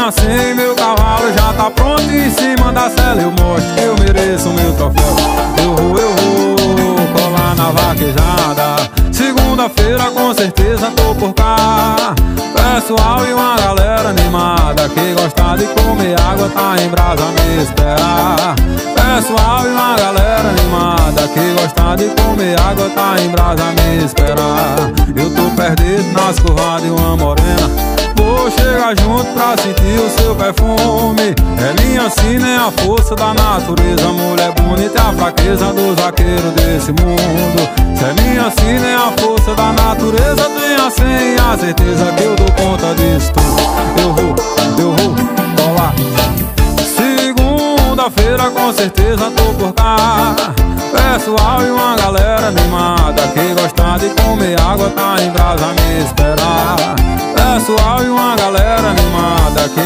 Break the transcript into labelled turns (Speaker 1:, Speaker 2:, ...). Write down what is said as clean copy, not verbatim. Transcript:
Speaker 1: assim, meu cavalo já tá pronto. Em cima da cela eu mostro que eu mereço o meu troféu. Eu vou colar na vaquejada. Segunda-feira com certeza tô por cá. Pessoal e uma galera animada que gosta de comer água tá em brasa me esperar. Pessoal e uma galera animada que gosta de comer água tá em brasa me esperar. Eu tô perdido nas curvas de uma morena, vou chegar junto pra sentir o seu perfume. É minha sina, é a força da natureza, mulher bonita é a fraqueza do zagueiro desse mundo. Se é minha sina, é a força da natureza, tenha assim a certeza que eu dou conta disso tudo. Eu vou colar. Segunda-feira com certeza tô por cá. Pessoal e uma galera animada que gosta de comer água tá em brasa me esperar. Pessoal e uma galera animada que